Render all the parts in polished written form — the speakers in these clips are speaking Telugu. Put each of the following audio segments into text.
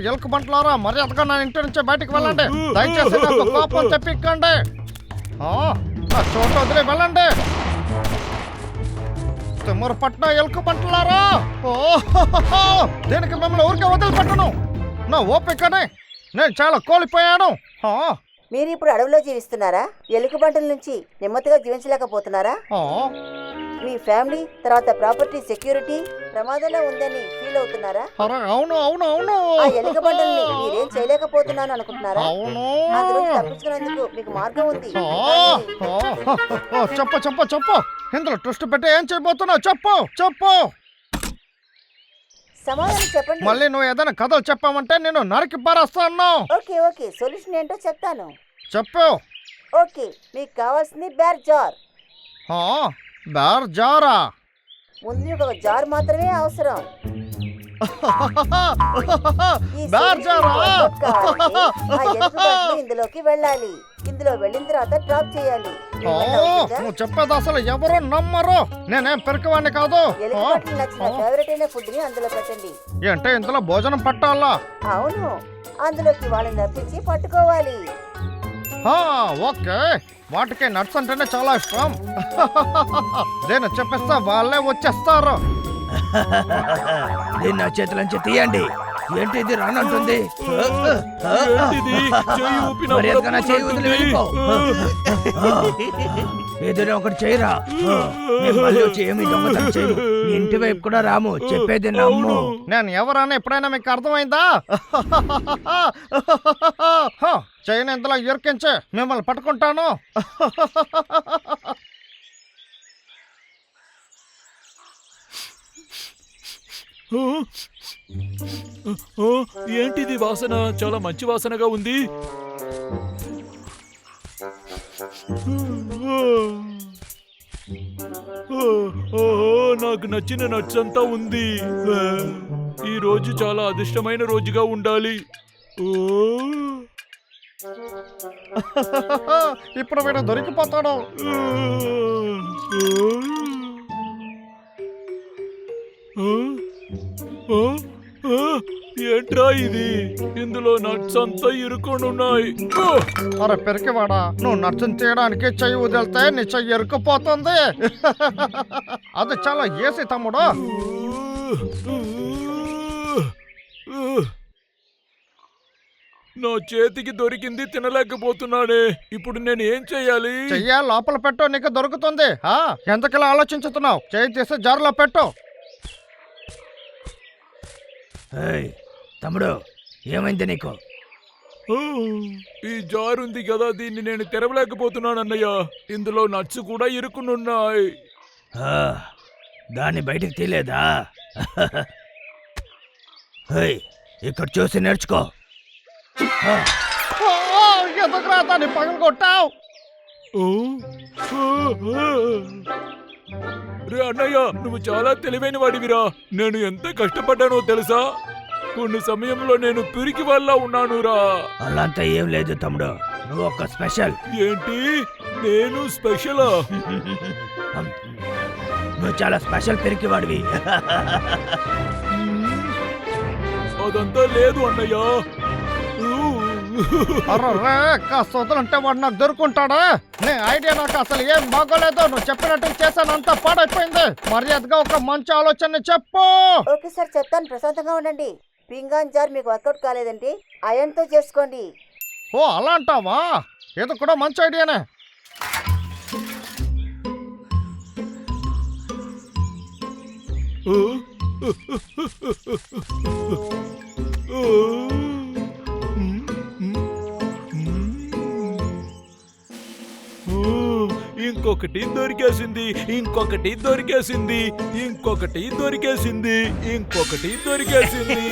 ఎలుక బంటలారా మర్యాదగా నా ఇంటి నుంచి బయటికి వెళ్ళండి. దయచేసి నాకు కోపం తెప్పిక్కండి. చోట వదిలే వెళ్ళండి. తిమ్మరపట్నం ఎలుక బంటలారా, దీనికి మిమ్మల్ని ఊరికే వదిలిపెట్టను. నా ఓపికనే నేను చాలా కోల్పోయాను. మీరు ఇప్పుడు అడవిలో జీవిస్తున్నారా? ఎలుకబంటల నుంచి నెమ్మదిగా జీవించలేకపోతున్నారా? మీ ఫ్యామిలీ తర్వాత ప్రాపర్టీ సెక్యూరిటీ ప్రమాదంలో ఉందని ఫీల్ అవుతున్నారా? అవును అవును అవును. ఆ ఎలుకబంటల్ని మీరేం చేయలేకపోతున్నాను అనుకుంటున్నారా? అందులో తప్పించుకునేందుకు మీకు మార్గం ఉంది. చెప్పు చెప్పు చెప్పు. ఇందులో ట్విస్ట్ పెట్టి ఏం చేయబోతున్నావు? చెప్పు చెప్పు. సమాధానం చెప్పండి. మళ్ళీ నువ్వు ఏదైనా కథలు చెప్పామంటే నేను నరికి పారేస్తాను. ఓకే ఓకే, సొల్యూషన్ ఏంటో చెప్తాను. చెప్పు. ఓకే, మీకు కావాల్సింది బేర్ జార్. Bear Zara? ముందు మీకు ఒక జార్ మాత్రమే అవసరం. ఇందులోకి వెళ్ళాలి. ఇందులో వెళ్ళిన తర్వాత డ్రాప్ చేయాలి. నువ్వు చెప్పేది అసలు ఎవరో నమ్మరు. నేనేం పెరకవాడిని కాదు. నచ్చిన ఫేవరెట్ అయిన ఫుడ్ ని అందులో పెట్టండి. అంటే ఇందులో భోజనం పట్టాలా? అవును, అందులోకి వాళ్ళని రప్పించి పట్టుకోవాలి. ఓకే, వాటికి నట్స్ అంటేనే చాలా ఇష్టం. నేను చెప్పేస్తా వాళ్ళే వచ్చేస్తారు. దీన్ని నా చేతులంచి తీయండి. ఏంటి ఇది రానంటుంది? ఏదైనా ఒకటి చేయరా. ఏమి దొంగతనం చేయము. ఇంటి వైపు కూడా రాము. చెప్పేది నమ్ము. నేను ఎవరన్నా ఎప్పుడైనా మీకు అర్థమైందా? చైన్ ఇంతలో ఇరికించి మిమ్మల్ని పట్టుకుంటాను. ఏంటిది వాసన? చాలా మంచి వాసనగా ఉంది. నాకు నచ్చిన నట్స్ అంతా ఉంది. ఈ రోజు చాలా అదృష్టమైన రోజుగా ఉండాలి. ఇప్పుడు వీడు దొరికిపోతాడు. ఏంట్రా ఇది? ఇందులో నట్స్ అంతా ఇరుకొని ఉన్నాయి. అరే పెరికివాడా, నువ్వు నట్స్ తీయడానికి చెయ్యి వదిలితే నీ చెయ్యి ఇరుక్కుపోతుంది. అది చాలా ఏసి తమ్ముడు. నా చేతికి దొరికింది తినలేకపోతున్నానే. ఇప్పుడు నేను ఏం చెయ్యాలి? చెయ్య లోపల పెట్టు, నీకు దొరుకుతుంది. ఎంతకలా ఆలోచించుతున్నావు? చెయ్యి తీసి జారులో పెట్టు. తమ్ముడు, ఏమైంది నీకు? ఈ జార్ ఉంది కదా, దీన్ని నేను తెరవలేకపోతున్నాను అన్నయ్య. ఇందులో నట్స్ కూడా ఇరుకునున్నాయి. దాన్ని బయటికి తీలేదా? ఇక్కడ చూసి నేర్చుకో. ఎందుకు రాతాన్ని పగలు కొట్టావు? రే అన్నయ్య, నువ్వు చాలా తెలివైన వాడివిరా. నేను ఎంత కష్టపడ్డానో తెలుసా? కొన్ని సమయంలో నేను పిరికి వల్ల ఉన్నానురా. అలాంతా ఏం లేదు తమ్ముడు, నువ్వు ఒక స్పెషల్. ఏంటి? నేను స్పెషలా? నువ్వు చాలా స్పెషల్ పిరికి వాడివి. అదంతా లేదు అన్నయ్య. అర్రే కాస్త వదలంటే వాడు నాకు దొరుకుంటాడా? నీ ఐడియా నాకు అసలు ఏం బాగోలేదు. నువ్వు చెప్పినట్టు చేశాను, అంతా పాడైపోయింది. మర్యాదగా ఒక మంచి ఆలోచన చెప్పు. ఓకే సార్, చెప్తాను. ప్రశాంతంగా ఉండండి. పింగాన్ జార్ మీకు వర్కౌట్ కాలేదండి, ఐరన్ తో చేసుకోండి. అలా అంటావా? ఇది కూడా మంచి ఐడియానే. ఇంకొకటి దొరికేసింది, ఇంకొకటి దొరికేసింది, ఇంకొకటి దొరికేసింది, ఇంకొకటి దొరికేసింది.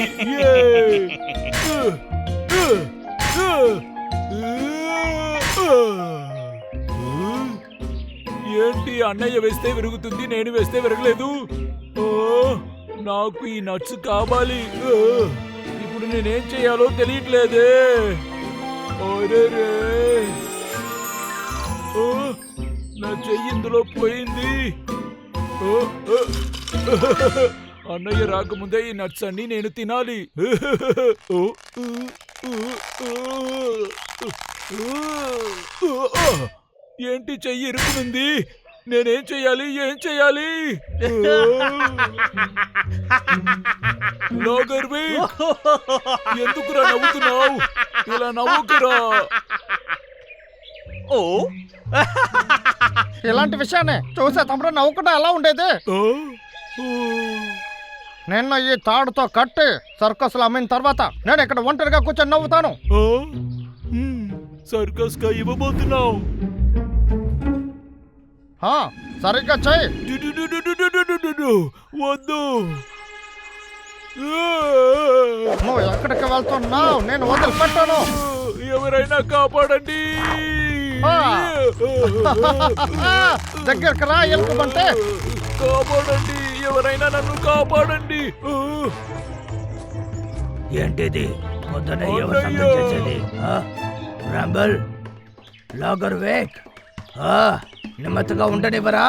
ఏంటి? అన్నయ్య వేస్తే విరుగుతుంది, నేను వేస్తే విరగలేదు. నాకు ఈ నట్స్ కావాలి. ఇప్పుడు నేనేం చేయాలో తెలియట్లేదే. నా చెయ్యి ఇందులో పోయింది. అన్నయ్య రాకముందే ఈ నట్స్ అన్ని నేను తినాలి. ఏంటి చెయ్యి ఇరుకునుంది? నేనేం చెయ్యాలి? ఏం చెయ్యాలి? లాగర్వి, ఎందుకురా నవ్వుతున్నావు? ఇలా నవ్వుకురా. ఇలాంటి విషయాన్ని చూసే తమ్ముడు నవ్వుకుంటే ఎలా ఉండేది? నిన్న ఈ తాడుతో కట్టి సర్కస్ లో అమ్మిన తర్వాత నేను ఇక్కడ ఒంటరిగా కూర్చొని నవ్వుతాను. సర్కస్ గా ఇవ్వబోతున్నావు? సరిగ్గా చెయ్యి. వద్దు. నువ్వు ఎక్కడికి వెళ్తున్నావు? నేను వదిలిపెట్టాను. ఎవరైనా కాపాడండి. దగ్గరికి రా ఎలుకబంటే. కాపాడండి, ఎవరైనా నన్ను కాపాడండి. ఏంటిది పొద్దున ఎవరు శబ్దం చేసేది? రాంబల్, లాగర్ వేక్, నెమ్మదిగా ఉండనివ్వరా?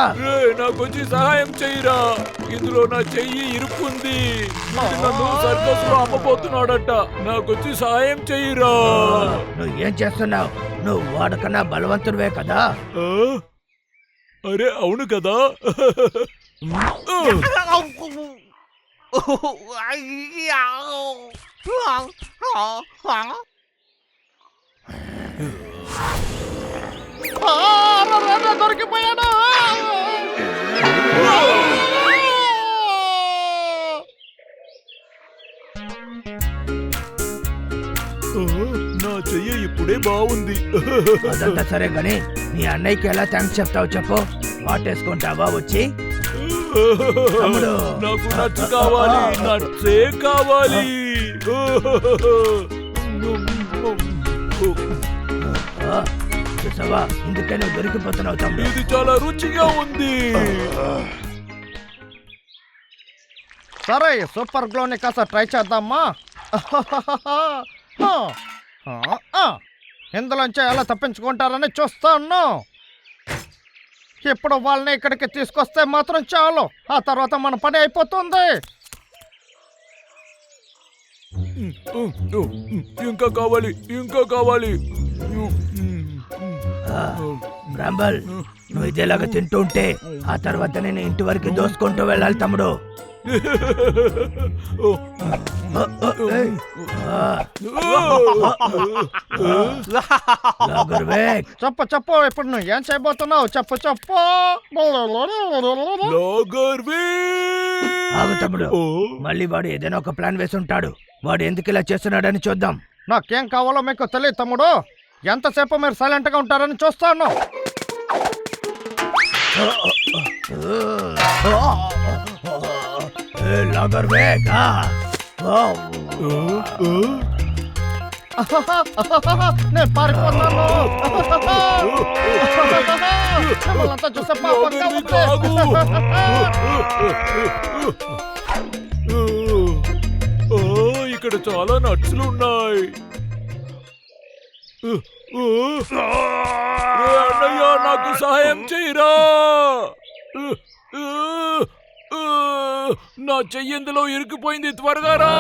నాకు వచ్చి సహాయం చెయ్యరా. ఇందులో నా చెయ్యి ఇరుక్కుంది. నన్ను సర్కస్ లో అమ్మబోతున్నాడట. నాకొచ్చి సహాయం చెయ్యరా. నువ్వు ఏం చేస్తున్నావు? నువ్వు వాడకన్నా బలవంతుడివే కదా. అరే అవును కదా. దొరికిపోయాను. నా చెయ్యి ఇప్పుడే బాగుంది. అదంతా సరే గాని నీ అన్నయ్యకి ఎలా థ్యాంక్స్ చెప్తావు చెప్పు. వాటేసుకుంటావా వచ్చి? నాకు నట్స్ కావాలి, నట్సే కావాలి. చూసావా, ఇందుకే నువ్వు దొరికిపోతున్నావు తమ్ముడు. ఇది చాలా రుచిగా ఉంది. సరే, సూపర్ గ్లోని కాస్త ట్రై చేద్దామా? ఇందులోంచి ఎలా తప్పించుకుంటారని చూస్తాను. ఇప్పుడు వాళ్ళని ఇక్కడికి తీసుకొస్తే మాత్రం చాలు. ఆ తర్వాత మన పని అయిపోతుంది. ఇంకా కావాలి, ఇంకా కావాలి. రాంబల్, నువ్వు ఇదేలాగా తింటూ ఉంటే ఆ తర్వాత నేను ఇంటి వరకు దోసుకుంటూ వెళ్ళాలి తమ్ముడు. చెప్పు చెప్పు, ఇప్పుడు నువ్వు ఏం చేయబోతున్నావు? చెప్పు చెప్పు. ఆగు తమ్ముడు, మళ్ళీ వాడు ఏదైనా ఒక ప్లాన్ వేసి ఉంటాడు. వాడు ఎందుకు ఇలా చేస్తున్నాడని చూద్దాం. నాకేం కావాలో మీకు తెలియదు తమ్ముడు. ఎంతసేపు మీరు సైలెంట్ గా ఉంటారని చూస్తాను. నేను పారిపోతాను. చూసే పాపంగా ఇక్కడ చాలా నట్స్లు ఉన్నాయి. అన్నయ్య, నాకు సహాయం చేయరా. నా చెయ్యి ఎందులో ఇరుక్కుపోయింది. త్వరగా రా.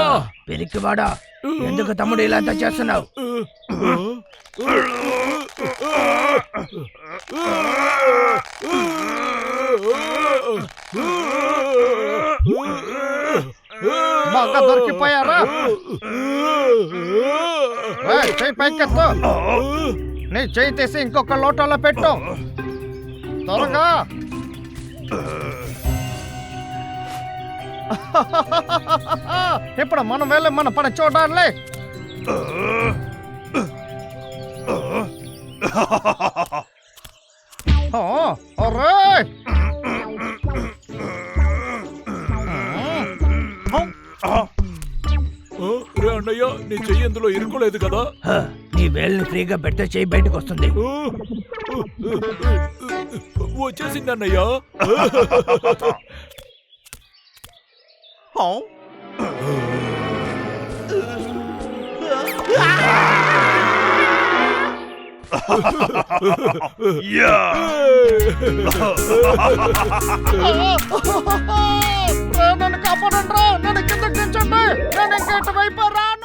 పిరికివాడా, ఎందుకు తమ్ముడు ఇలా అంతా చేస్తున్నావు? బాగా దొరికిపోయారా? చెయ్యి పైకెత్తు. నీ చెయ్యి తీసి ఇంకొక లోటలో పెట్టు త్వరగా. ఇప్పుడు మనం వెళ్ళి మన పని చూడాలి. అన్నయ్య, నీ చెయ్యి ఎందులో ఇరుకోలేదు కదా? నీ వేలుని ఫ్రీగా పెడితే చెయ్యి బయటకు వస్తుంది. వచ్చేసింది అన్నయ్య. నన్ను కాపాడండి రా, నన్ను కిందకి దించండి, నేను ఇంకెటు వైపు రాను.